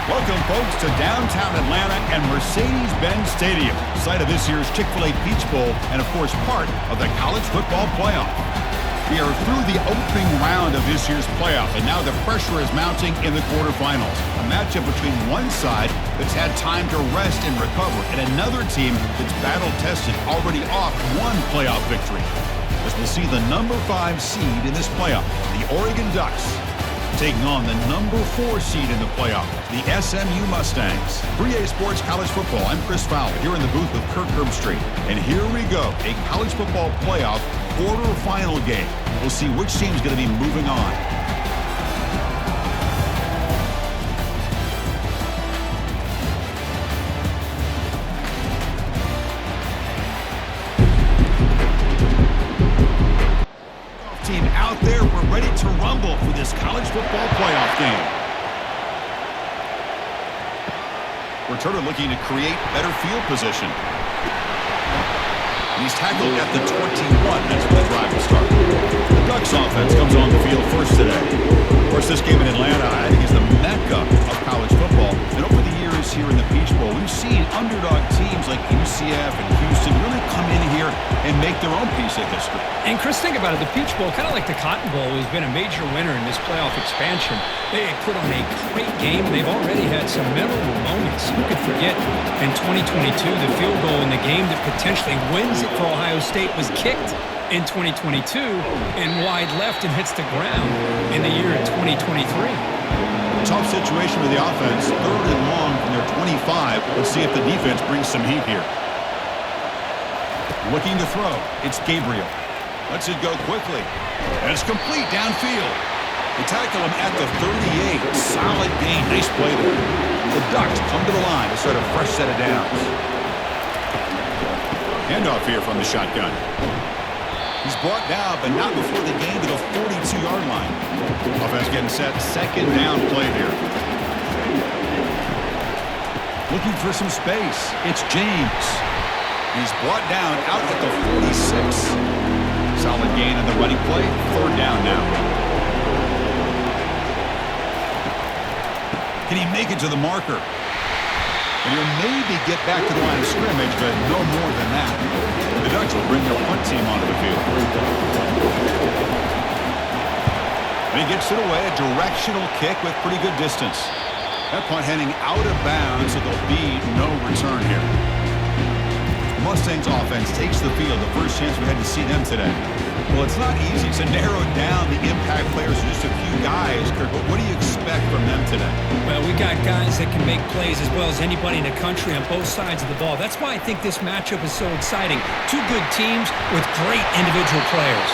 Welcome, folks, to downtown Atlanta and Mercedes-Benz Stadium, site of this year's Chick-fil-A Peach Bowl and, of course, part of the college football playoff. We are through the opening round of this year's playoff, and now the pressure is mounting in the quarterfinals. A matchup between one side that's had time to rest and recover, and another team that's battle-tested, already off one playoff victory. As we'll see the number 5 seed in this playoff, the Oregon Ducks, taking on the number 4 seed in the playoff, the SMU Mustangs. 3A Sports College Football, I'm Chris Fowler, here in the booth with Kirk Herbstreit. And here we go, a college football playoff quarterfinal game. We'll see which team's going to be moving on. Team out there, we're ready to rumble for this college football playoff game. Returner looking to create better field position. He's tackled at the 21. That's where the drive will start. The Ducks offense comes on the field first today. Of course, this game in Atlanta, I think, is the mecca of college football. And over the years here in the Peach Bowl, we've seen underdog teams like UCF and Houston really come in here and make their own piece of history. And Chris, think about it. The Peach Bowl, kind of like the Cotton Bowl, has been a major winner in this playoff expansion. They put on a great game, and they've already had some memorable moments. Who could forget in 2022, the field goal in the game that potentially wins it for Ohio State was kicked in 2022 and wide left and hits the ground in the year of 2023. Tough situation for the offense. 3rd and long from their 25. Let's see if the defense brings some heat here. Looking to throw. It's Gabriel. Lets it go quickly. And it's complete downfield. They tackle him at the 38. Solid gain. Nice play there. The Ducks come to the line to start a fresh set of downs. Handoff here from the shotgun. He's brought down, but not before the gain to the 42-yard line. Offense getting set. 2nd down play here. Looking for some space. It's James. He's brought down out at the 46. Solid gain on the running play. 3rd down now. Can he make it to the marker? And he'll maybe get back to the line of scrimmage, but no more than that. The Ducks will bring their punt team onto the field. And he gets it away, a directional kick with pretty good distance. That punt heading out of bounds, so there'll be no return here. Mustangs offense takes the field, the first chance we had to see them today. Well, it's not easy to narrow down the impact players to just a few guys, Kirk, but what do you expect from them today? Well, we got guys that can make plays as well as anybody in the country on both sides of the ball. That's why I think this matchup is so exciting. 2 good teams with great individual players.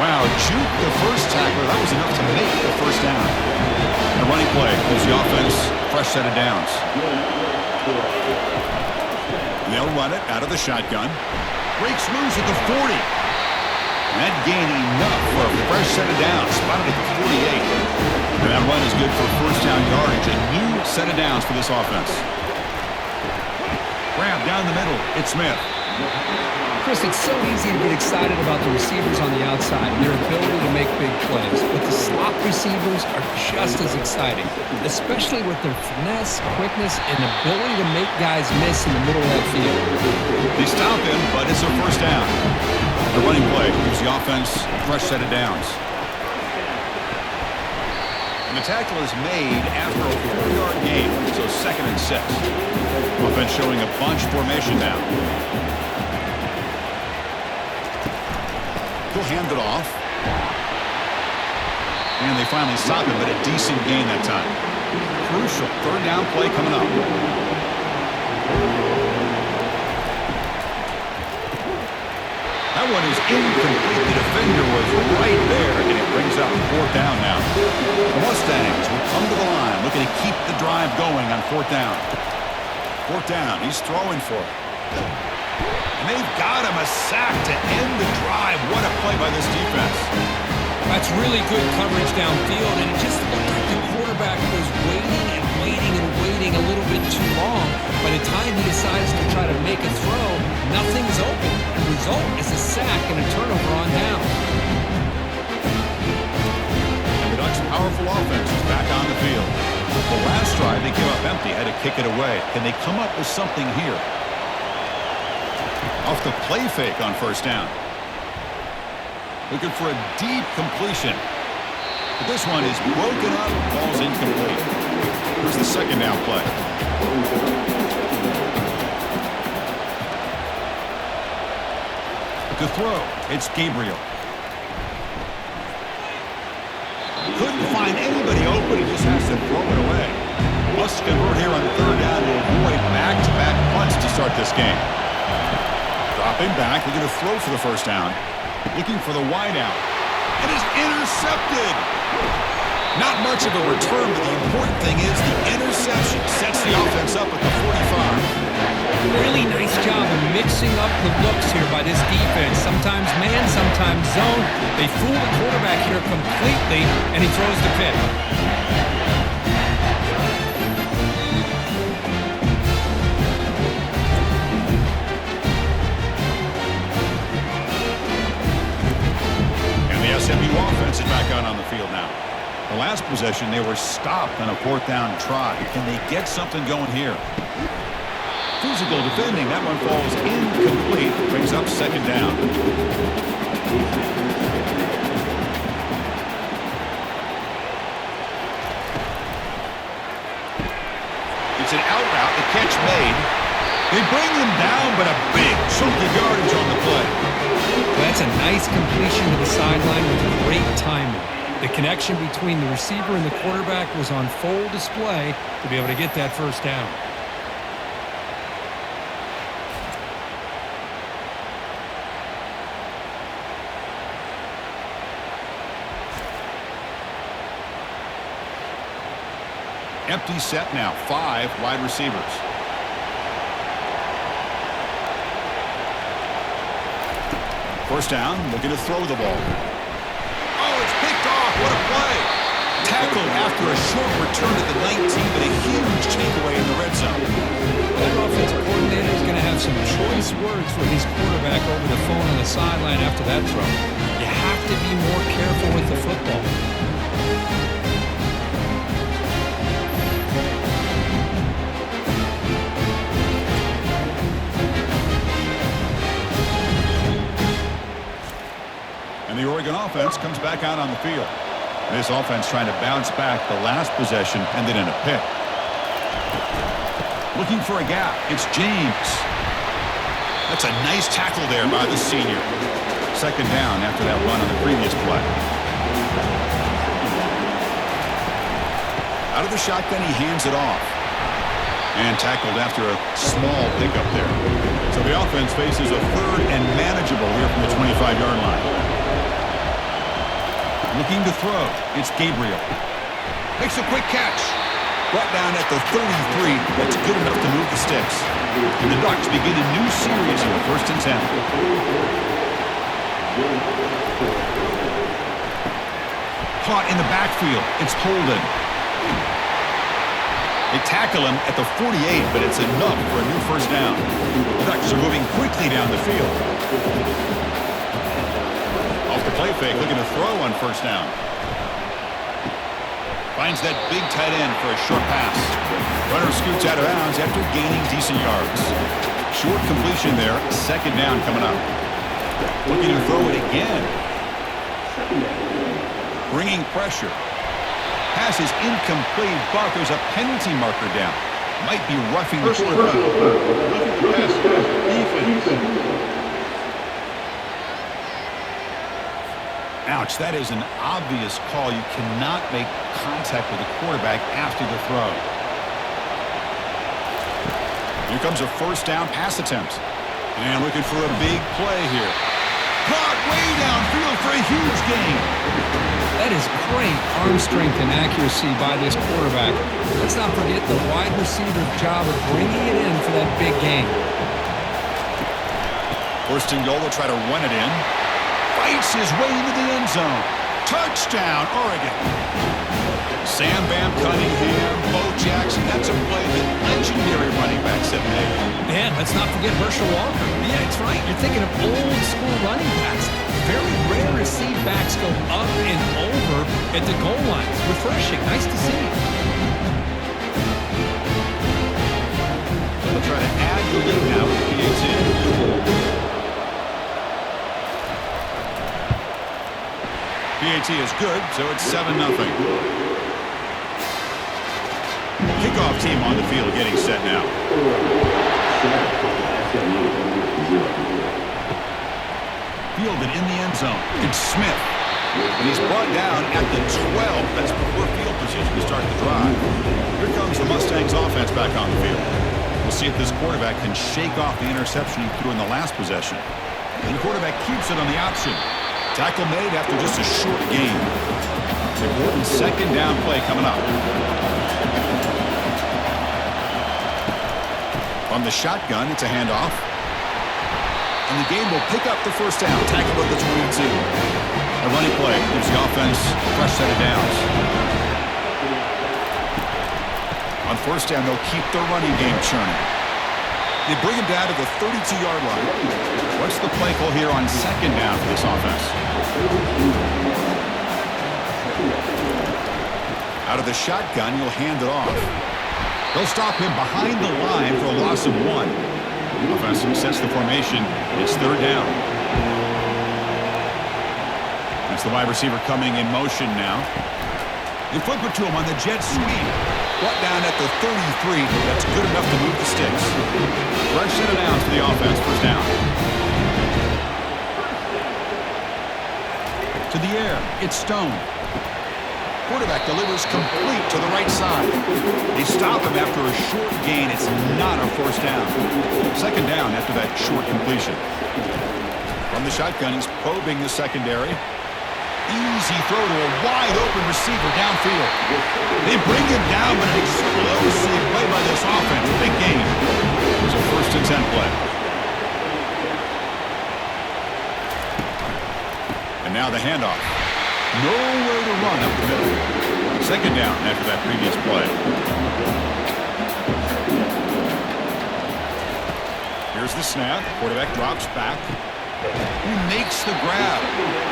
Wow, juke the first tackler. That was enough to make the first down. The running play gives the offense a fresh set of downs. They'll run it out of the shotgun. Breaks loose at the 40. And that gain enough for a fresh set of downs. Spotted at the 48. And that run is good for first down yardage. A new set of downs for this offense. Grab down the middle. It's Smith. Chris, it's so easy to get excited about the receivers on the outside and their ability to make big plays. But the slot receivers are just as exciting, especially with their finesse, quickness, and ability to make guys miss in the middle of that field. They stop him, but it's a first down. The running play gives the offense a fresh set of downs. And the tackle is made after a 4-yard gain, so 2nd and 6. Offense showing a bunch formation now. He'll hand it off. And they finally stop him, but a decent gain that time. Crucial 3rd down play coming up. That one is incomplete. The defender was right there, and it brings up 4th down now. The Mustangs will come to the line, looking to keep the drive going on 4th down. 4th down, he's throwing for it. And they've got him a sack to end the drive. What a play by this defense. That's really good coverage downfield, and it just looked like the quarterback was waiting and waiting and waiting a little bit too long. By the time he decides to try to make a throw, nothing's open. The result is a sack and a turnover on down. And the Ducks' powerful offense is back on the field. The last drive, they came up empty, had to kick it away. Can they come up with something here? Off the play fake on first down. Looking for a deep completion. But this one is broken up, ball's incomplete. Here's the second down play. To throw, it's Gabriel. Couldn't find anybody open, he just has to throw it away. Must convert here on third down to avoid back-to-back punts to start this game. Dropping back, they're going to throw for the first down. Looking for the wideout. It is intercepted. Not much of a return, but the important thing is the interception sets the offense up at the 45. Really nice job of mixing up the looks here by this defense. Sometimes man, sometimes zone. They fool the quarterback here completely, and he throws the pick. And the SMU offense is back out on the field now. The last possession, they were stopped on a fourth down try. Can they get something going here? Physical defending. That one falls incomplete. Brings up second down. It's an out route. The catch made. They bring them down, but a big chunk of yardage on the play. That's a nice completion to the sideline with great timing. The connection between the receiver and the quarterback was on full display to be able to get that first down. Empty set now. 5 wide receivers. First down, looking to throw the ball. Oh, it's picked off. What a play. Tackled after a short return to the 19, but a huge takeaway in the red zone. That offensive coordinator is going to have some choice words for his quarterback over the phone on the sideline after that throw. You have to be more careful with the football. And the Oregon offense comes back out on the field. This offense trying to bounce back. The last possession ended in a pick. Looking for a gap. It's James. That's a nice tackle there by the senior. Second down after that run on the previous play. Out of the shotgun, he hands it off. And tackled after a small pickup there. So the offense faces a third and manageable here from the 25-yard line. Looking to throw. It's Gabriel. Makes a quick catch. Brought down at the 33. That's good enough to move the sticks. And the Ducks begin a new series here, 1st and 10. Caught in the backfield. It's Holden. They tackle him at the 48, but it's enough for a new first down. The Ducks are moving quickly down the field. Off the play fake, looking to throw on first down. Finds that big tight end for a short pass. Runner scoots out of bounds after gaining decent yards. Short completion there, second down coming up. Looking to throw it again. Bringing pressure. Pass is incomplete, but there's a penalty marker down. Might be roughing the quarterback. Looking to pass defense. Ouch, that is an obvious call. You cannot make contact with the quarterback after the throw. Here comes a first down pass attempt. And looking for a big play here. Caught way downfield for a huge gain. That is great arm strength and accuracy by this quarterback. Let's not forget the wide receiver's job of bringing it in for that big gain. First and goal, will try to run it in. Fights his way into the end zone. Touchdown, Oregon. Sam Bam Cunningham, Bo Jackson. That's a play that legendary running backs have made. Man, let's not forget Herschel Walker. Yeah, that's right. You're thinking of old school running backs. Very rare to see backs go up and over at the goal line. It's refreshing. Nice to see. PAT is good, so it's 7-0. Kickoff team on the field getting set now. Fielded in the end zone. It's Smith. And he's brought down at the 12. That's poor field position to start the drive. Here comes the Mustangs offense back on the field. We'll see if this quarterback can shake off the interception he threw in the last possession. And the quarterback keeps it on the option. Tackle made after just a short gain. Important second down play coming up. On the shotgun, it's a handoff. And the game will pick up the first down. Tackle at the 22. A running play gives the offense a fresh set of downs. On first down, they'll keep their running game churning. They bring him down to the 32-yard line. What's the play call here on second down for this offense? Out of the shotgun, he'll hand it off. They'll stop him behind the line for a loss of 1. Offense sets the formation. It's third down. That's the wide receiver coming in motion now. They flip it to him on the jet sweep. Brought down at the 33. That's good enough to move the sticks. Fresh set of downs for the offense. First down. To the air. It's Stone. Quarterback delivers complete to the right side. They stop him after a short gain. It's not a first down. Second down after that short completion. From the shotgun, he's probing the secondary. Easy throw to a wide-open receiver downfield. They bring him down, but an explosive play by this offense. Big gain. It was a 1st and 10 play. And now the handoff. Nowhere to run up the middle. Second down after that previous play. Here's the snap. Quarterback drops back. He makes the grab.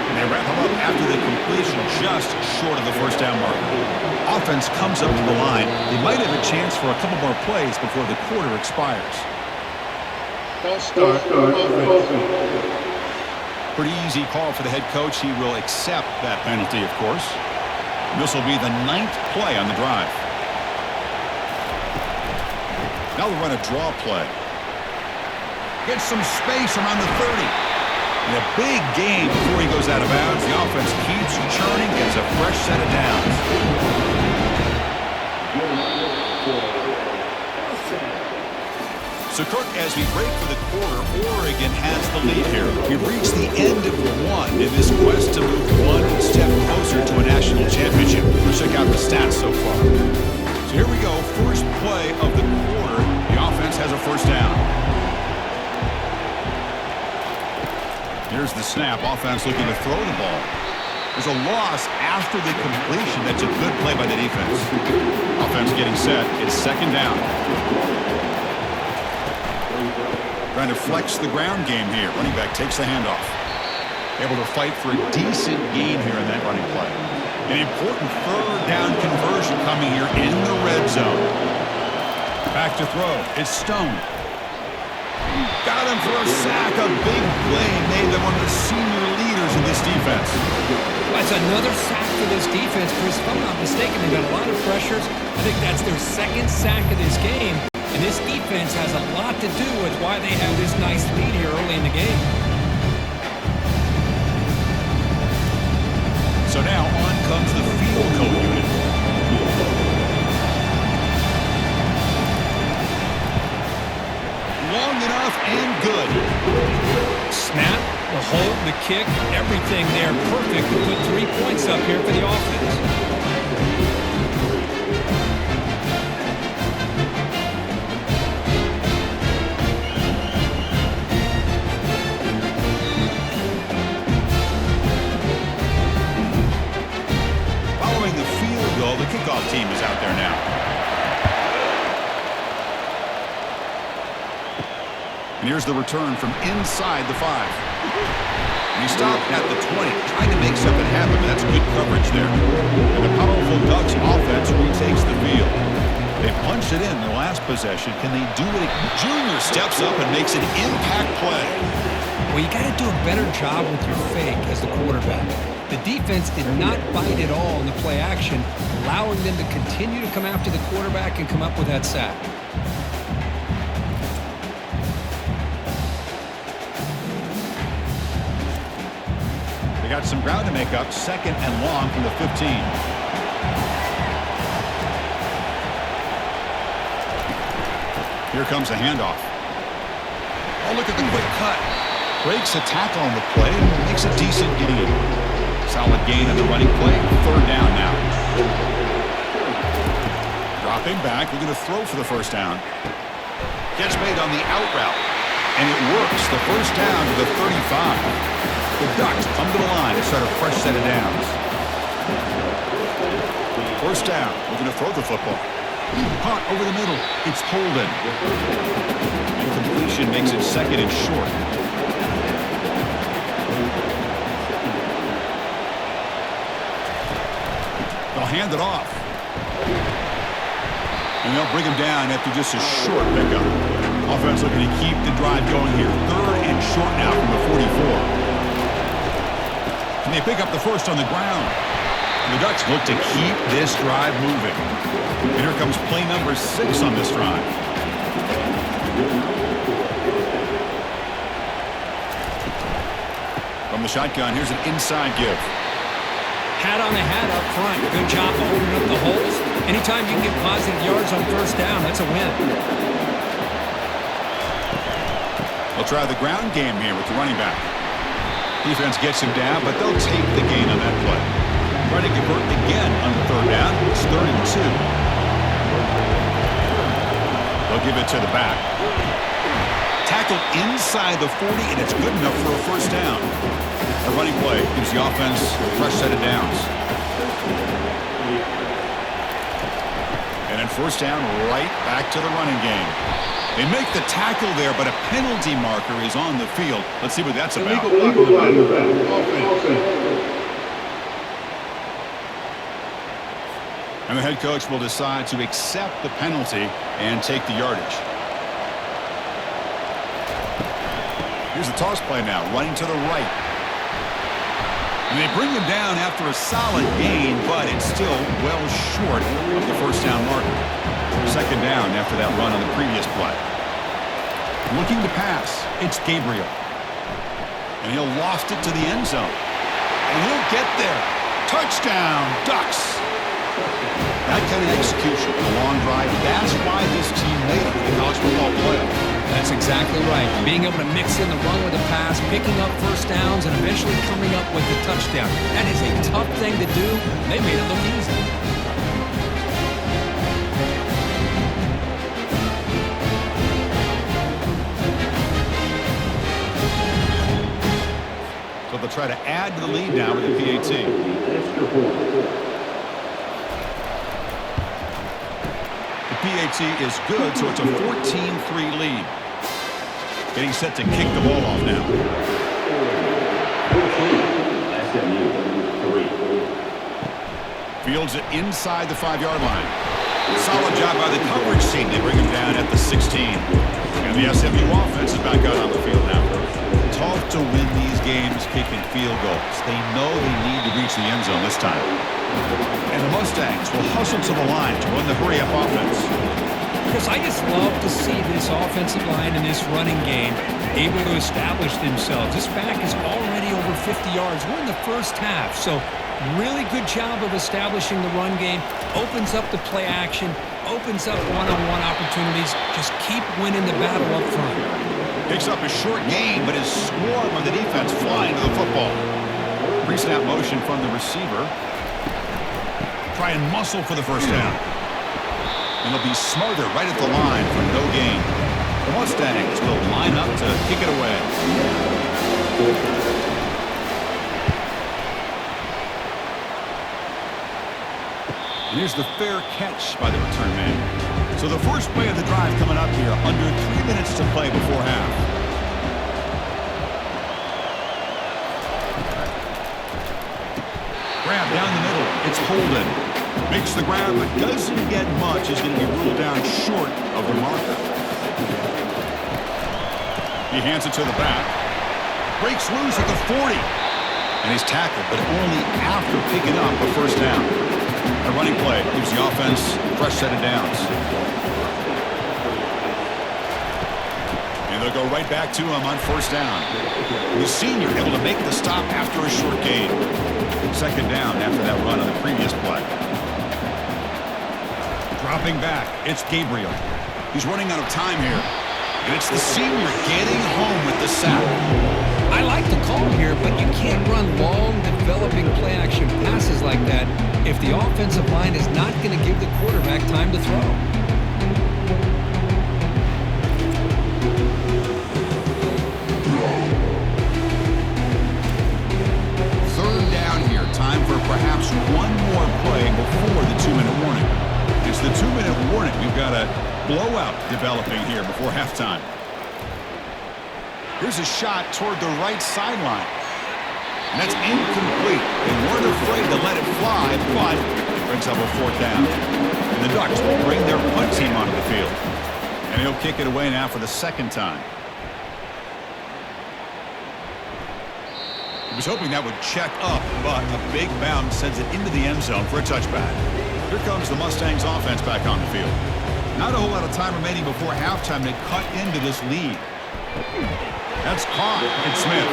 And they wrap him up after the completion just short of the first down marker. Offense comes up to the line. They might have a chance for a couple more plays before the quarter expires. Pretty easy call for the head coach. He will accept that penalty, of course. This will be the 9th play on the drive. Now they'll run a draw play. Gets some space around the 30. And a big gain before he goes out of bounds. The offense keeps churning, gets a fresh set of downs. So, Kirk, as we break for the quarter, Oregon has the lead here. We've reached the end of 1 in this quest to move 1 step closer to a national championship. Let's check out the stats so far. So here we go. First play of the quarter. The offense has a first down. Here's the snap. Offense looking to throw the ball. There's a loss after the completion. That's a good play by the defense. Offense getting set. It's second down. Trying to flex the ground game here. Running back takes the handoff. Able to fight for a decent gain here in that running play. An important third down conversion coming here in the red zone. Back to throw. It's Stone. Got him for a sack. A big play made them one of the senior leaders in this defense. That's another sack for this defense, Chris. If I'm not mistaken, they got a lot of pressures. I think that's their second sack of this game. And this defense has a lot to do with why they have this nice lead here early in the game. So now on comes the field goal unit. Long enough and good. Snap, the hold, the kick, everything there perfect to put 3 points up here for the offense. The kickoff team is out there now. And here's the return from inside the 5. And he stopped at the 20, trying to make something happen, but that's good coverage there. And the powerful Ducks offense retakes the field. They punched it in their last possession. Can they do it? Junior steps up and makes an impact play. Well, you got to do a better job with your fake as the quarterback. The defense did not bite at all in the play action, allowing them to continue to come after the quarterback and come up with that sack. They got some ground to make up, 2nd and long from the 15. Here comes a handoff. Oh, look at the quick cut. Breaks a tackle on the play and makes a decent gain. Solid gain on the running play. 3rd down now. Dropping back. We're going to throw for the 1st down. Gets made on the out route. And it works. The 1st down to the 35. The Ducks come to the line to start a fresh set of downs. 1st down. We're going to throw the football. Punt over the middle. It's Holden. Incompletion makes it 2nd and short. They'll hand it off. And they'll bring him down after just a short pickup. Offense looking to keep the drive going here. 3rd and short now from the 44. And they pick up the 1st on the ground. And the Ducks look to keep this drive moving. And here comes play number 6 on this drive. From the shotgun, here's an inside give. Hat on the hat up front. Good job of opening up the holes. Anytime you can get positive yards on 1st down, that's a win. They'll try the ground game here with the running back. Defense gets him down, but they'll take the gain on that play. Trying to convert again on the 3rd down. It's 3rd and 2. They'll give it to the back. Tackled inside the 40, and it's good enough for a 1st down. A running play gives the offense a fresh set of downs. And then 1st down, right back to the running game. They make the tackle there, but a penalty marker is on the field. Let's see what that's about. And the head coach will decide to accept the penalty and take the yardage. Here's the toss play now, running to the right. And they bring him down after a solid gain, but it's still well short of the 1st down marker. 2nd down after that run on the previous play. Looking to pass, it's Gabriel. And he'll loft it to the end zone. And he'll get there. Touchdown, Ducks. That kind of execution in a long drive, that's why this team made it for the college football playoff. That's exactly right. Being able to mix in the run with the pass, picking up 1st downs, and eventually coming up with the touchdown. That is a tough thing to do. They made it look easy. So they'll try to add to the lead now with the PAT. The PAT is good, so it's a 14-3 lead. Getting set to kick the ball off now. SMU 3. Fields it inside the 5-yard line. Solid job by the coverage team. They bring him down at the 16. And the SMU offense is back out on the field now. Tough to win these games kicking field goals. They know they need to reach the end zone this time. And the Mustangs will hustle to the line to run the hurry-up offense. Chris, I just love to see this offensive line and this running game able to establish themselves. This back is already over 50 yards. We're in the 1st half, so really good job of establishing the run game. Opens up the play action, opens up one-on-one opportunities. Just keep winning the battle up front. Picks up a short gain, but is swarmed with the defense flying to the football. Pre-snap motion from the receiver. Try and muscle for the 1st down. And they'll be smarter right at the line for no gain. The Mustangs will line up to kick it away. And here's the fair catch by the return man. So the first play of the drive coming up here, under 3 minutes to play before half. Grab down the middle. It's Holden. Makes the grab, but doesn't get much. He's going to be ruled down short of the marker. He hands it to the back. Breaks loose at the 40. And he's tackled, but only after picking up a first down. A running play gives the offense a fresh set of downs. And they'll go right back to him on first down. The senior able to make the stop after a short gain. Second down after that run on the previous play. Dropping back, it's Gabriel. He's running out of time here. And it's the senior getting home with the sack. I like the call here, but you can't run long, developing play-action passes like that if the offensive line is not going to give the quarterback time to throw. Third down here. Time for perhaps one more play before the 2-minute warning. It's the 2-minute warning. We've got a blowout developing here before halftime. Here's a shot toward the right sideline. And that's incomplete. They weren't afraid to let it fly, but it brings up a fourth down. And the Ducks will bring their punt team onto the field. And he'll kick it away now for the second time. He was hoping that would check up, but a big bounce sends it into the end zone for a touchback. Here comes the Mustangs offense back on the field. Not a whole lot of time remaining before halftime to cut into this lead. That's caught, and Smith.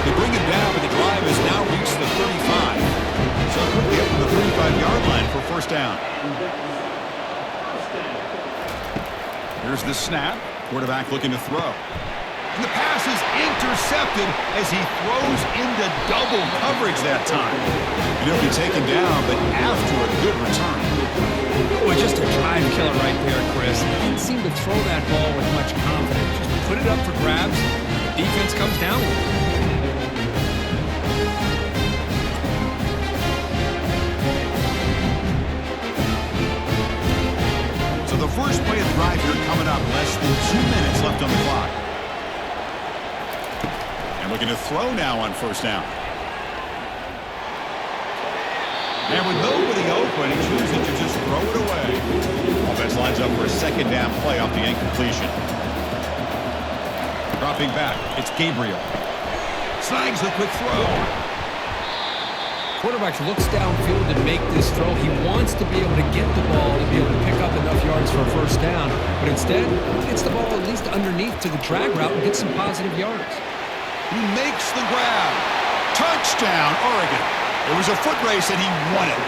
They bring it down, but the drive has now reached the 35. So quickly up to the 35-yard line for first down. Here's the snap. Quarterback looking to throw. And the pass is intercepted as he throws into double coverage that time. And he'll be taken down, but after a good return. Boy, just a drive killer right there, Chris. He didn't seem to throw that ball with much confidence. Just put it up for grabs. The defense comes down with it. So the first play of the drive here coming up. Less than 2 minutes left on the clock. And looking to throw now on first down. And with nobody open, he chooses to just throw it away. Offense lines up for a second down play off the incompletion. Dropping back, it's Gabriel. Snags the quick throw. Quarterback looks downfield to make this throw. He wants to be able to get the ball to be able to pick up enough yards for a first down. But instead, he gets the ball at least underneath to the drag route and gets some positive yards. He makes the grab. Touchdown, Oregon. It was a foot race, and he won it.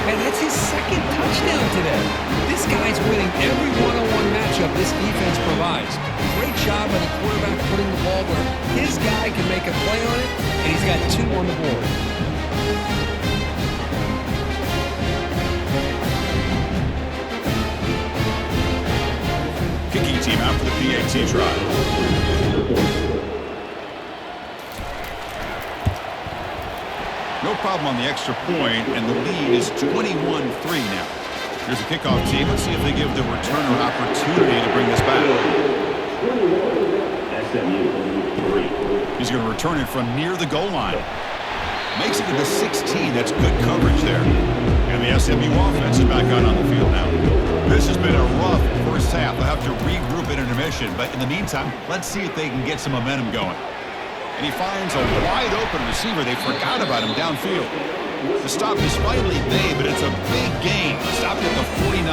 And that's his second touchdown today. This guy's winning every one-on-one matchup this defense provides. Great job by the quarterback putting the ball where his guy can make a play on it, and he's got 2 on the board. Kicking team out for the PAT try. No problem on the extra point, and the lead is 21-3 now. Here's the kickoff team. Let's see if they give the returner an opportunity to bring this back. SMU 3. He's going to return it from near the goal line. Makes it to the 16. That's good coverage there. And the SMU offense is back out on the field now. This has been a rough first half. They'll have to regroup in intermission, but in the meantime, let's see if they can get some momentum going. And he finds a wide-open receiver. They forgot about him downfield. The stop is finally made, but it's a big gain. Stopped at the 49.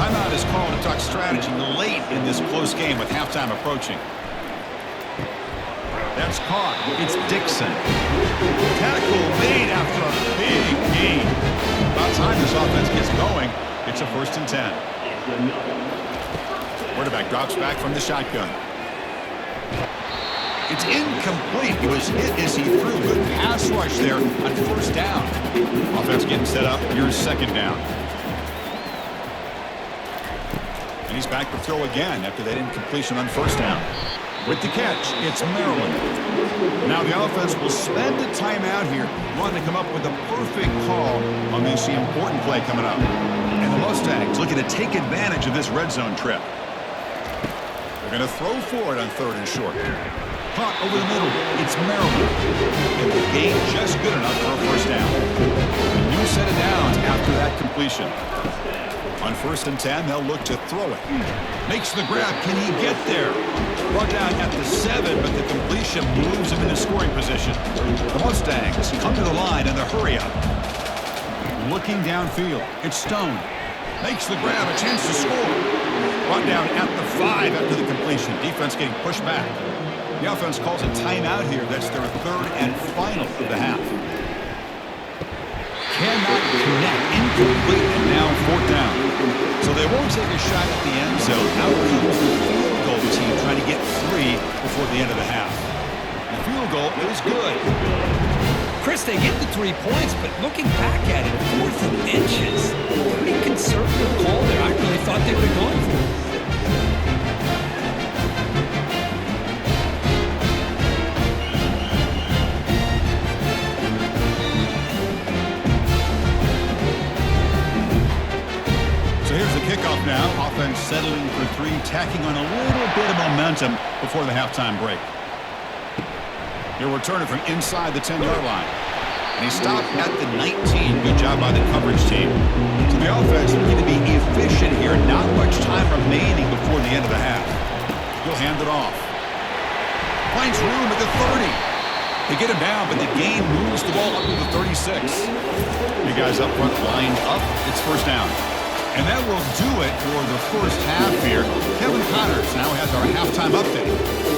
Timeout is called to talk strategy late in this close game with halftime approaching. That's caught. It's Dixon. Tackle made after a big gain. About time this offense gets going. It's a 1st and 10. Quarterback drops back from the shotgun. It's incomplete. It was hit as he threw. Good pass rush there on first down. Offense getting set up. Here's second down. And he's back to throw again after that incompletion on first down. With the catch, it's Maryland. Now the offense will spend the timeout here, wanting to come up with a perfect call on this important play coming up. And the Mustangs looking to take advantage of this red zone trip. They're going to throw for it on 3rd and short. Caught over the middle. It's Maryland. And the gain just good enough for a first down. A new set of downs after that completion. On 1st and 10, they'll look to throw it. Makes the grab. Can he get there? Brought down at the 7, but the completion moves him into scoring position. The Mustangs come to the line in the hurry-up. Looking downfield, it's Stone. Makes the grab, a chance to score. Brought down at the 5 after the completion. Defense getting pushed back. The offense calls a timeout here. That's their third and final of the half. Cannot connect, incomplete, and now fourth down. So they won't take a shot at the end zone. Out comes the field goal team trying to get 3 before the end of the half. The field goal is good. Chris, they get the 3 points, but looking back at it, 4th and inches. Pretty conservative call there. I really thought they would have gone for it. So here's the kickoff now. Offense settling for 3, tacking on a little bit of momentum before the halftime break. He'll return it from inside the 10-yard line. And he stopped at the 19. Good job by the coverage team. So the offense looking to be efficient here. Not much time remaining before the end of the half. He'll hand it off. Finds room at the 30. They get him down, but the gain moves the ball up to the 36. You guys up front lined up. It's first down. And that will do it for the first half here. Kevin Connors now has our halftime update.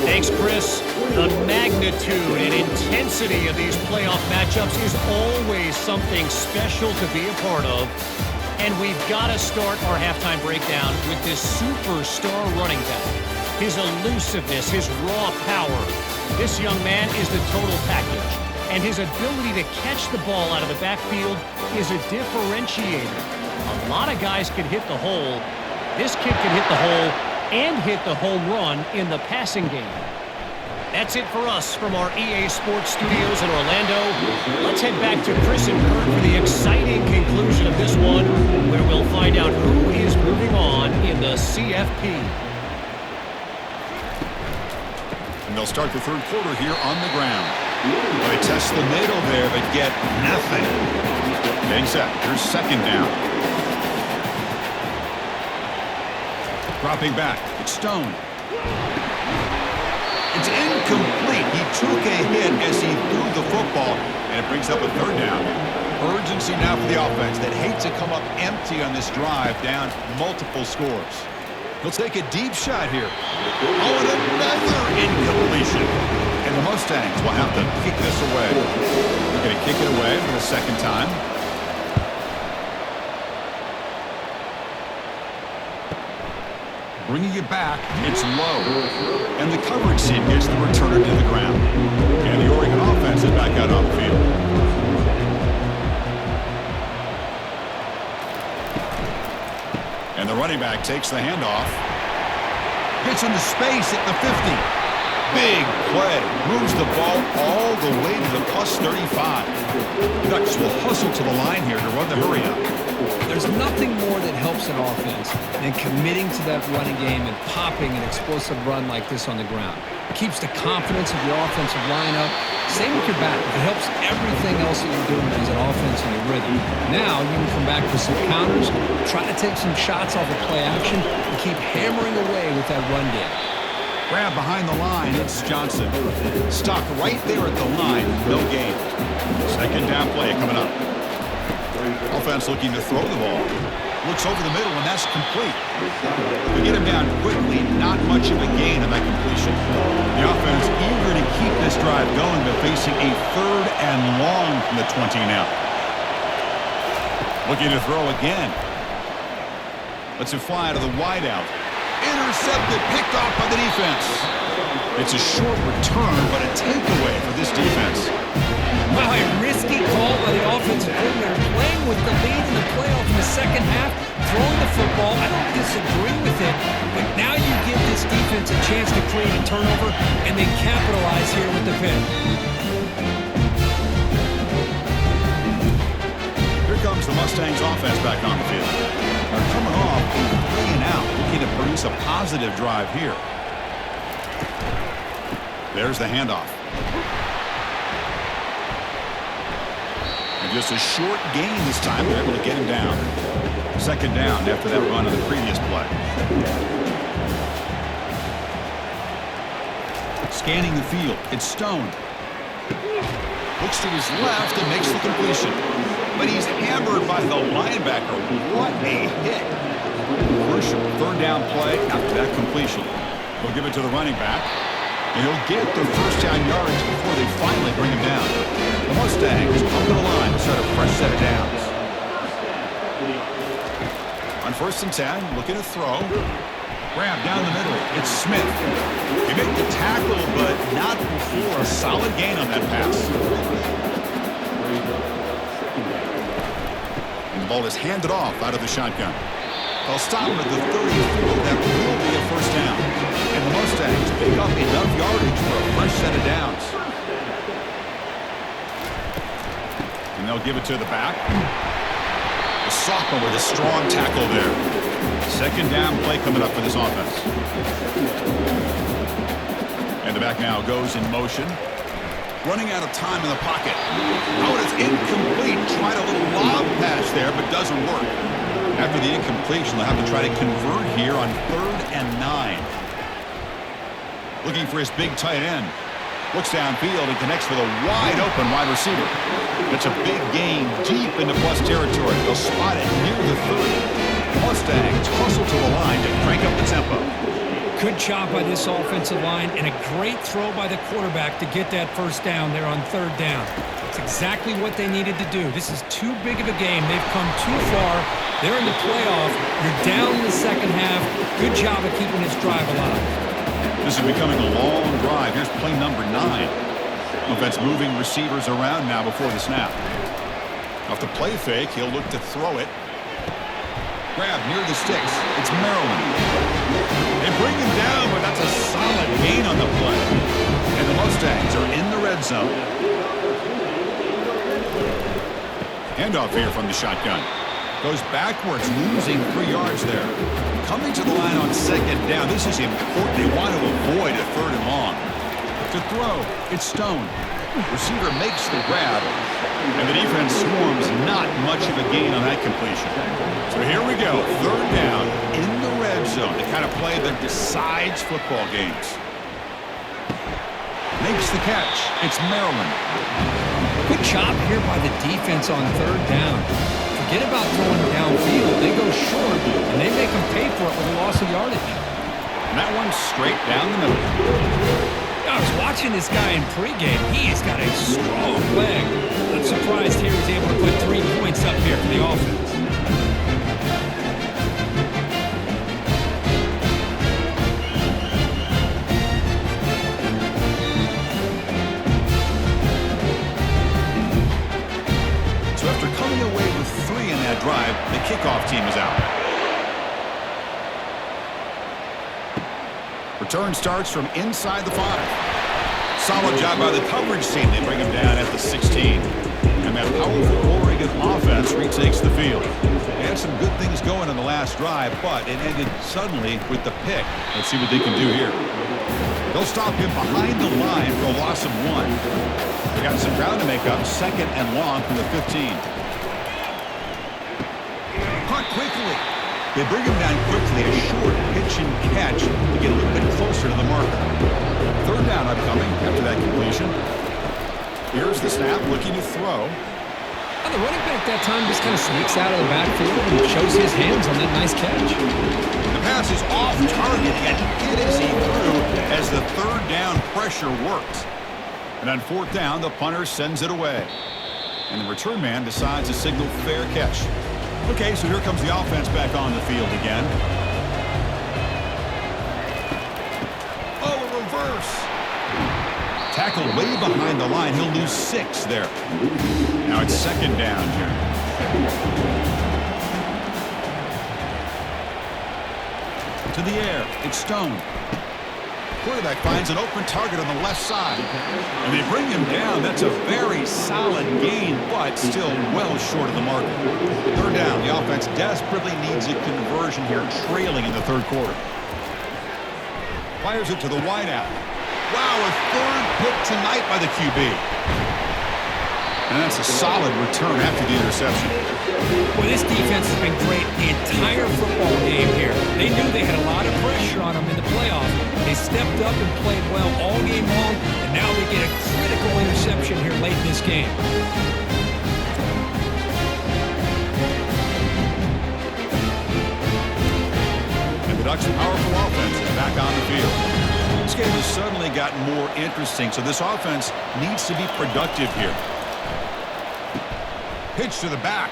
Thanks, Chris. The magnitude and intensity of these playoff matchups is always something special to be a part of. And we've got to start our halftime breakdown with this superstar running back. His elusiveness, his raw power. This young man is the total package. And his ability to catch the ball out of the backfield is a differentiator. A lot of guys can hit the hole. This kid can hit the hole and hit the home run in the passing game. That's it for us from our EA Sports Studios in Orlando. Let's head back to Chris and Kurt for the exciting conclusion of this one, where we'll find out who is moving on in the CFP. And they'll start the third quarter here on the ground. They test the middle there, but get nothing. Getting set. Here's second down. Dropping back. It's Stone. It's incomplete. He took a hit as he threw the football, and it brings up a third down. Urgency now for the offense that hates to come up empty on this drive, down multiple scores. He'll take a deep shot here. Oh, and another incompletion. And the Mustangs will have to kick this away. They're going to kick it away for the second time. Bringing it back, it's low. And the coverage team gets the returner to the ground. And the Oregon offense is back out on the field. And the running back takes the handoff. Gets into space at the 50. Big play. Moves the ball all the way to the plus 35. Ducks will hustle to the line here to run the hurry-up. There's nothing more that helps an offense than committing to that running game and popping an explosive run like this on the ground. It keeps the confidence of your offensive lineup. Same with your back. It helps everything else that you're doing as an offense in your rhythm. Now you can come back with some counters, try to take some shots off of play action, and keep hammering away with that run game. Grab behind the line. It's Johnson. Stopped right there at the line. No gain. Second down play coming up. Offense looking to throw the ball. Looks over the middle, and that's complete. We get him down quickly. Not much of a gain on that completion. The offense eager to keep this drive going, but facing a third and long from the 20 now. Looking to throw again. Lets it fly to the wideout. Intercepted, picked off by the defense. It's a short return, but a takeaway for this defense. Wow, a risky call by the offensive coordinator, playing with the lead in the playoff in the second half, throwing the football. I don't disagree with it, but now you give this defense a chance to create a turnover and then capitalize here with the pin. Here comes the Mustangs offense back on the field. They're coming off a 3-and-out, looking to produce a positive drive here. There's the handoff. And just a short gain this time. They're able to get him down. Second down after that run on the previous play. scanning the field. It's Stone. Looks to his left and makes the completion. But he's hammered by the linebacker. What a hit. Crucial third down play after that completion. He'll give it to the running back. And he'll get the first down yardage before they finally bring him down. The Mustangs up to the line to start a fresh set of downs. On 1st and 10, looking to throw. Grab down the middle. It's Smith. He made the tackle, but not before a solid gain on that pass. And the ball is handed off out of the shotgun. They'll stop him at the 34. That will be a first down. And the Mustangs pick up enough yardage for a fresh set of downs. And they'll give it to the back. The sophomore with a strong tackle there. Second down play coming up for this offense. And the back now goes in motion. Running out of time in the pocket. Oh, it's incomplete. Tried a little lob pass there, but doesn't work. After the incompletion, they'll have to try to convert here on 3rd and 9. Looking for his big tight end. Looks downfield and connects with a wide open wide receiver. That's a big gain deep into plus territory. They'll spot it near the 30. Mustangs hustle to the line to crank up the tempo. Good job by this offensive line and a great throw by the quarterback to get that first down there on 3rd down. It's exactly what they needed to do. This is too big of a game. They've come too far. They're in the playoff. You're down in the second half. Good job of keeping this drive alive. This is becoming a long drive. Here's play number 9. Offense moving receivers around now before the snap. Off the play fake, he'll look to throw it. Grab near the sticks. It's Maryland. They bring him down, but that's a solid gain on the play. And the Mustangs are in the red zone. Handoff here from the shotgun. Goes backwards, losing 3 yards there. Coming to the line on 2nd down. This is important. They want to avoid a 3rd and long. To throw, it's Stone. Receiver makes the grab. And the defense swarms. Not much of a gain on that completion. So here we go. 3rd down in the red zone. The kind of play that decides football games. Makes the catch. It's Maryland. Good job here by the defense on 3rd down. Forget about throwing downfield. They go short, and they make them pay for it with a loss of yardage. And that one's straight down the middle. I was watching this guy in pregame. He's got a strong leg. I'm surprised here he's able to put 3 points up here for the offense. So after coming away with 3 in that drive, the kickoff team is out. Return starts from inside the 5. Solid job by the coverage team. They bring him down at the 16. And that powerful Oregon offense retakes the field. They had some good things going in the last drive, but it ended suddenly with the pick. Let's see what they can do here. They'll stop him behind the line for a loss of 1. They got some ground to make up. 2nd and long from the 15. Caught quickly. They bring him down quickly, a short pitch and catch to get a little bit closer to the marker. 3rd down upcoming after that completion. Here's the snap, looking to throw. Well, the running back that time just kind of sneaks out of the backfield and shows his hands on that nice catch. The pass is off target, and it is through as the 3rd down pressure works. And on 4th down, the punter sends it away. And the return man decides to signal fair catch. Okay, so here comes the offense back on the field again. Oh, a reverse. Tackle way behind the line. He'll lose 6 there. Now it's 2nd down here. To the air. It's Stone. Quarterback finds an open target on the left side. And they bring him down. That's a very solid gain, but still well short of the mark. 3rd down. The offense desperately needs a conversion here, trailing in the 3rd quarter. Fires it to the wideout. Wow, a 3rd pick tonight by the QB. And that's a solid return after the interception. Well, this defense has been great the entire football game here. They knew they had a lot of pressure on them in the playoff. They stepped up and played well all game long, and now they get a critical interception here late in this game. And the Ducks' powerful offense is back on the field. This game has suddenly gotten more interesting, so this offense needs to be productive here. Pitch to the back.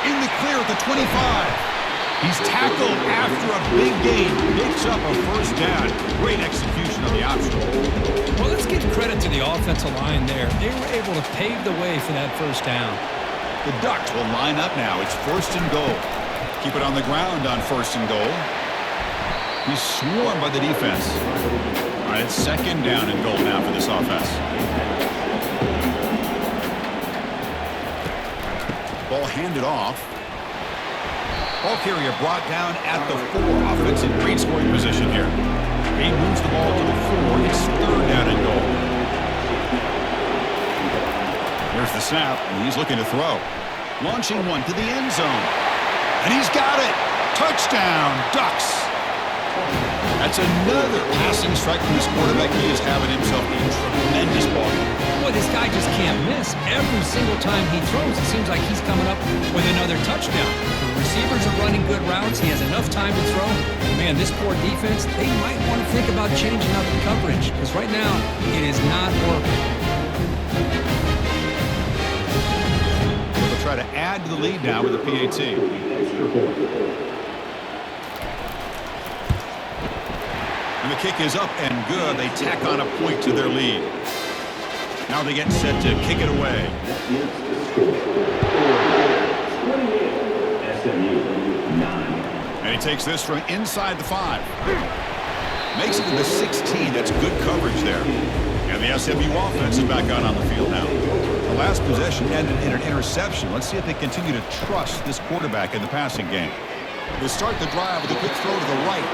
In the clear at the 25. He's tackled after a big gain. Picks up a first down. Great execution on the option. Well, let's give credit to the offensive line there. They were able to pave the way for that first down. The Ducks will line up now. It's first and goal. Keep it on the ground on first and goal. He's swarmed by the defense. All right, it's second down and goal now for this offense. Ball handed off. Ball carrier brought down at the 4. Offense in great scoring position here. He moves the ball to the 4. It's third down and goal. Here's the snap, and he's looking to throw. Launching one to the end zone. And he's got it. Touchdown, Ducks. That's another passing strike from this quarterback. He is having himself a tremendous ball game. Boy, this guy just can't miss. Every single time he throws, it seems like he's coming up with another touchdown. The receivers are running good routes. He has enough time to throw. Man, this poor defense, they might want to think about changing up the coverage, because right now it is not working. They'll try to add to the lead now with a PAT. And the kick is up and good. They tack on a point to their lead. Now they get set to kick it away. And he takes this from inside the 5. Makes it to the 16. That's good coverage there. And the SMU offense is back out on the field now. The last possession ended in an interception. Let's see if they continue to trust this quarterback in the passing game. They start the drive with a quick throw to the right.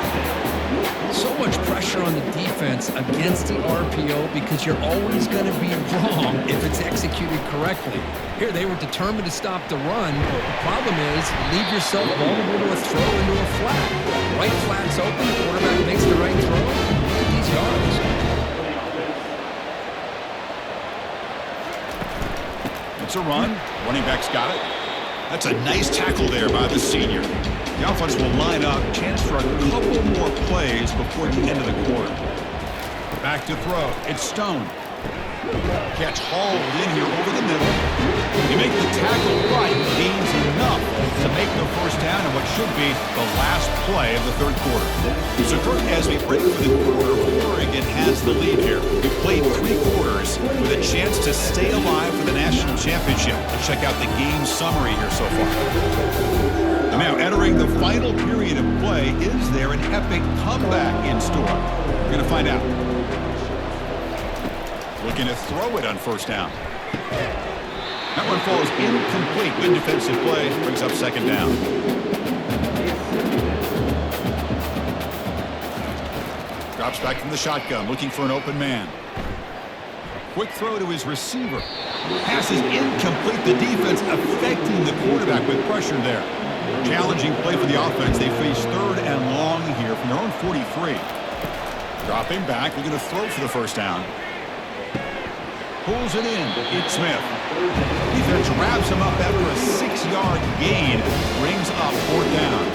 So much pressure on the defense against the RPO because you're always going to be wrong if it's executed correctly. Here, they were determined to stop the run. The problem is, leave yourself vulnerable to a throw into a flat. Right flat's open, the quarterback makes the right throw. Look at these yards. It's a run. Running back's got it. That's a nice tackle there by the senior. The offense will line up. Chance for a couple more plays before the end of the quarter. Back to throw. It's Stone. Catch hauled in here over the middle. They make the tackle right. Gains enough to make the first down in what should be the last play of the third quarter. So, Kirk, as we break for the quarter, Oregon has the lead here. We've played 3 quarters with a chance to stay alive for the national championship. Let's check out the game summary here so far. And now, entering the final period of play, is there an epic comeback in store? We're going to find out. Looking to throw it on first down. That one falls incomplete. Good defensive play. Brings up second down. Drops back from the shotgun, looking for an open man. Quick throw to his receiver. Pass is incomplete. The defense affecting the quarterback with pressure there. Challenging play for the offense. They face third and long here from their own 43. Dropping back. Looking to throw for the first down. Pulls it in. It's Smith. Defense wraps him up after a 6-yard gain. Brings up fourth down.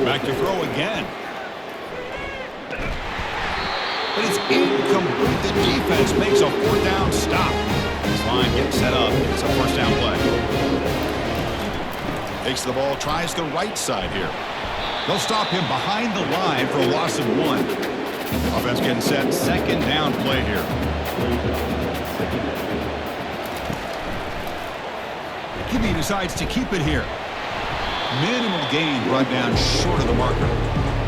Back to throw again. But it's incomplete. The defense makes a fourth down stop. This line gets set up. It's a first down play. Takes the ball, tries the right side here. They'll stop him behind the line for a loss of 1. Offense getting set. Second down play here. Gibby decides to keep it here. Minimal gain brought down short of the marker.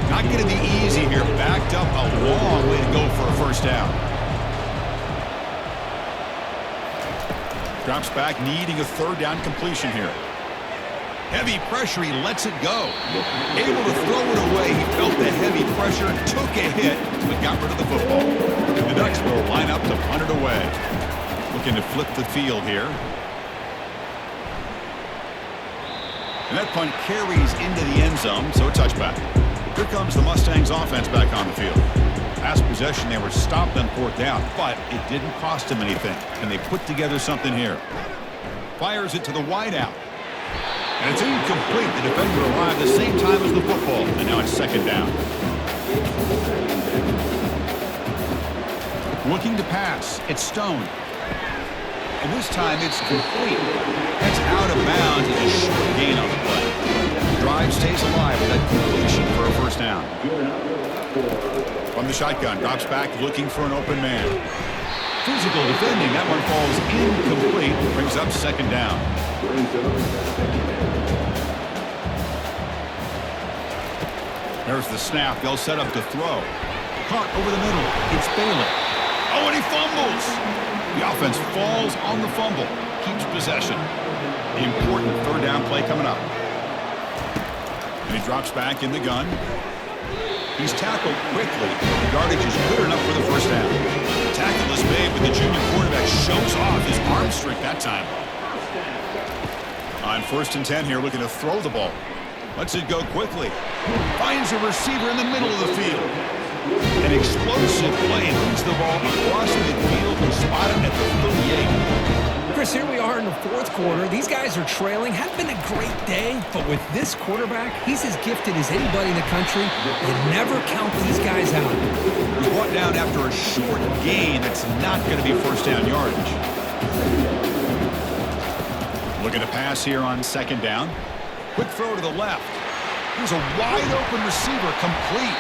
Not going to be easy here. Backed up a long way to go for a first down. Drops back, needing a third down completion here. Heavy pressure, he lets it go. Able to throw it away. He felt the heavy pressure, took a hit, but got rid of the football. The Ducks will line up to punt it away. Looking to flip the field here. And that punt carries into the end zone, so a touchback. Here comes the Mustangs offense back on the field. Last possession, they were stopped on 4th down, but it didn't cost them anything, and they put together something here. Fires it to the wideout. And it's incomplete. The defender arrived the same time as the football, and now it's 2nd down. Looking to pass. It's Stone. And this time it's complete. That's out of bounds. It's a short gain on the play. The drive stays alive with that completion for a 1st down. From the shotgun, drops back looking for an open man. Physical defending. That one falls incomplete. Brings up 2nd down. There's the snap. They'll set up to throw. Caught over the middle. It's Bailey. Oh, and he fumbles. The offense falls on the fumble. Keeps possession. The important 3rd down play coming up. And he drops back in the gun. He's tackled quickly. The yardage is good enough for the 1st down. The tackle is made, but the junior quarterback shows off his arm strength that time. On 1st and 10 here, looking to throw the ball. Lets it go quickly. Finds a receiver in the middle of the field. An explosive play, moves the ball across midfield and spot him at the 38. Chris, here we are in the 4th quarter. These guys are trailing. Hadn't been a great day, but with this quarterback, he's as gifted as anybody in the country. You never count these guys out. He's brought down after a short gain that's not going to be 1st down yardage. Looking to pass here on 2nd down. Quick throw to the left. Here's a wide-open receiver, complete.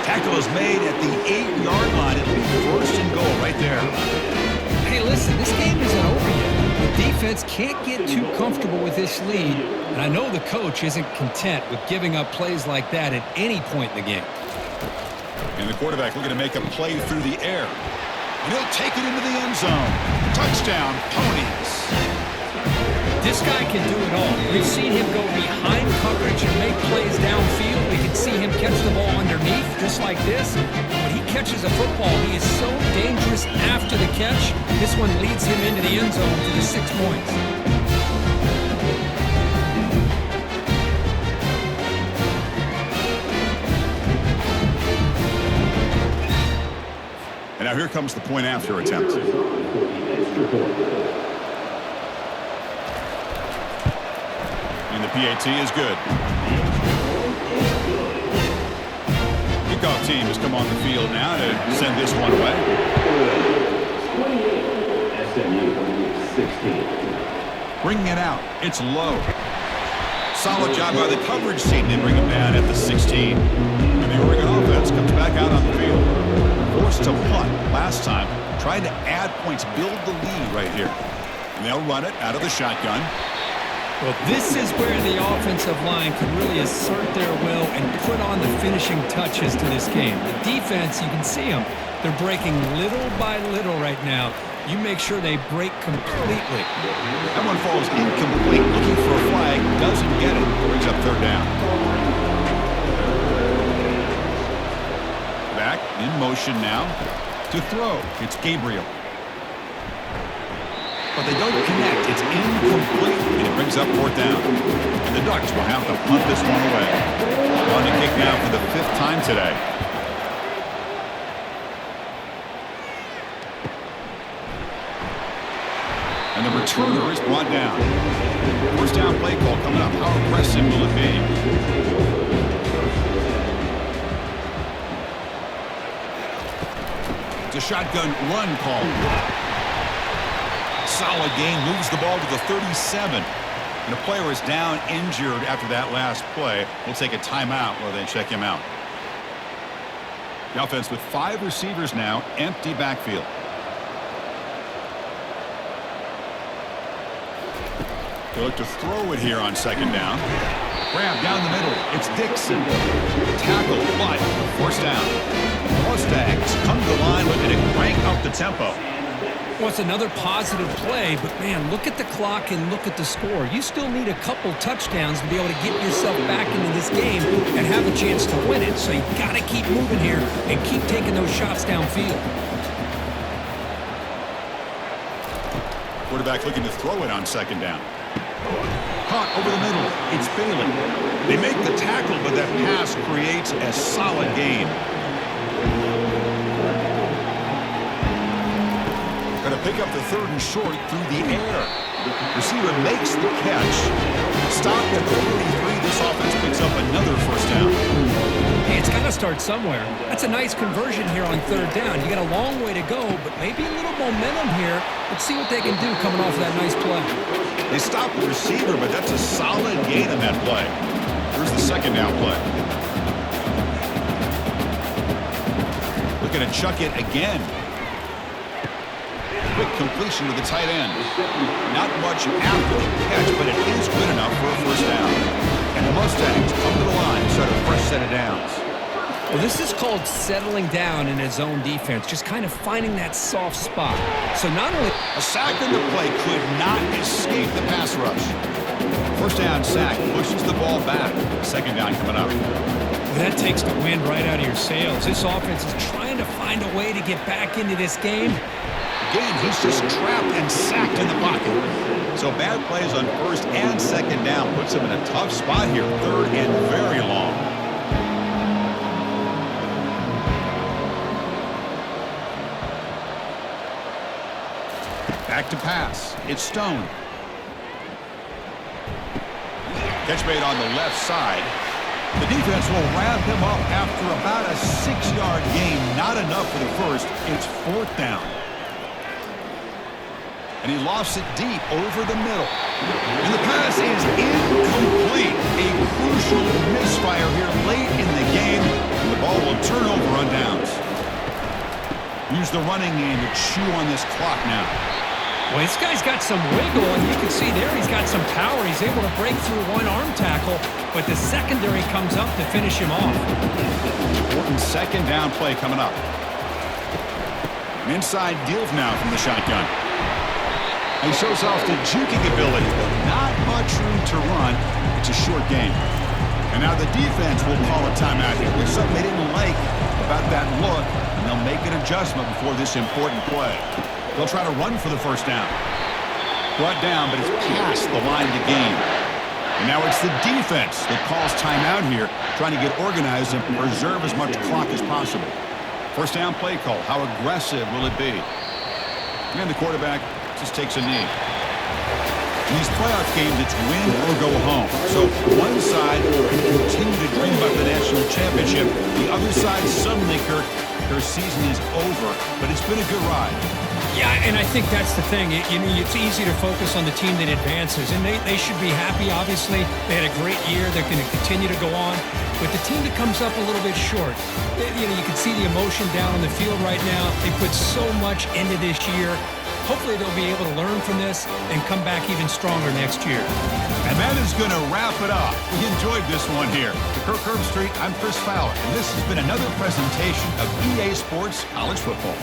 Tackle is made at the 8-yard line. It'll be 1st and goal right there. Hey, listen, this game isn't over yet. The defense can't get too comfortable with this lead, and I know the coach isn't content with giving up plays like that at any point in the game. And the quarterback looking to make a play through the air. And he'll take it into the end zone. Touchdown, Ponies. This guy can do it all. We've seen him go behind coverage and make plays downfield. We can see him catch the ball underneath, just like this. When he catches a football, he is so dangerous after the catch. This one leads him into the end zone for the 6 points. And now here comes the point after attempt. And the PAT is good. Kickoff team has come on the field now to send this one away. 28, SMU 16. Bringing it out. It's low. Solid job by the coverage team to bring him down at the 16. And the Oregon offense comes back out on the field. Forced to punt last time. Trying to add points, build the lead right here. And they'll run it out of the shotgun. Well, this is where the offensive line can really assert their will and put on the finishing touches to this game. The defense, you can see them. They're breaking little by little right now. You make sure they break completely. That one falls incomplete. Looking for a flag. Doesn't get it. Brings up 3rd down. Back in motion now to throw. It's Gabriel. But they don't connect. It's incomplete, and it brings up 4th down. And the Ducks will have to punt this one away. On to kick now for the 5th time today. And the returner is brought down. 1st down play call coming up. How aggressive will it be? It's a shotgun run call. Solid gain, moves the ball to the 37. And a player is down injured after that last play. We'll take a timeout while they check him out. The offense with 5 receivers now, empty backfield. They look to throw it here on 2nd down. Grab down the middle. It's Dixon. Tackle, but 1st down. Mustangs come to the line looking to crank up the tempo. Well, it's another positive play, but, man, look at the clock and look at the score. You still need a couple touchdowns to be able to get yourself back into this game and have a chance to win it. So you've got to keep moving here and keep taking those shots downfield. Quarterback looking to throw it on 2nd down. Caught over the middle. It's Bailey. They make the tackle, but that pass creates a solid gain. Going to pick up the 3rd and short through the air. Receiver makes the catch. Stopped at the 43. This offense picks up another first down. Hey, it's got to start somewhere. That's a nice conversion here on 3rd down. You got a long way to go, but maybe a little momentum here. Let's see what they can do coming off of that nice play. They stop the receiver, but that's a solid gain in that play. Here's the 2nd down play. Looking to chuck it again. Quick completion to the tight end. Not much after the catch, but it is good enough for a first down. And the Mustangs come to the line, start a fresh set of downs. Well, this is called settling down in a zone defense, just kind of finding that soft spot. So not only a sack in the play could not escape the pass rush. First down sack pushes the ball back. 2nd down coming up. That takes the wind right out of your sails. This offense is trying to find a way to get back into this game. Again, he's just trapped and sacked in the pocket. So bad plays on 1st and 2nd down puts him in a tough spot here. 3rd and very long. Back to pass. It's Stone. Catch made on the left side. The defense will wrap him up after about a 6-yard gain. Not enough for the first. It's 4th down. And he lofts it deep over the middle. And the pass is incomplete. A crucial misfire here late in the game. And the ball will turn over on downs. Use the running game to chew on this clock now. Well, this guy's got some wiggle, and you can see there he's got some power. He's able to break through one arm tackle, but the secondary comes up to finish him off. Important 2nd down play coming up. An inside deal now from the shotgun. He shows off the juking ability, but not much room to run. It's a short game. And now the defense will call a timeout here. There's something they didn't like about that look, and they'll make an adjustment before this important play. They'll try to run for the first down. Brought down, but it's past the line to gain. And now it's the defense that calls timeout here, trying to get organized and preserve as much clock as possible. First down play call. How aggressive will it be? And the quarterback just takes a knee. In these playoff games, it's win or go home. So one side can continue to dream about the national championship. The other side, suddenly, Kirk, their season is over. But it's been a good ride. Yeah, and I think that's the thing. It's easy to focus on the team that advances, and they should be happy, obviously. They had a great year. They're going to continue to go on. But the team that comes up a little bit short, you can see the emotion down on the field right now. They put so much into this year. Hopefully they'll be able to learn from this and come back even stronger next year. And that is going to wrap it up. We enjoyed this one here. For Kirk Herbstreit, I'm Chris Fowler, and this has been another presentation of EA Sports College Football.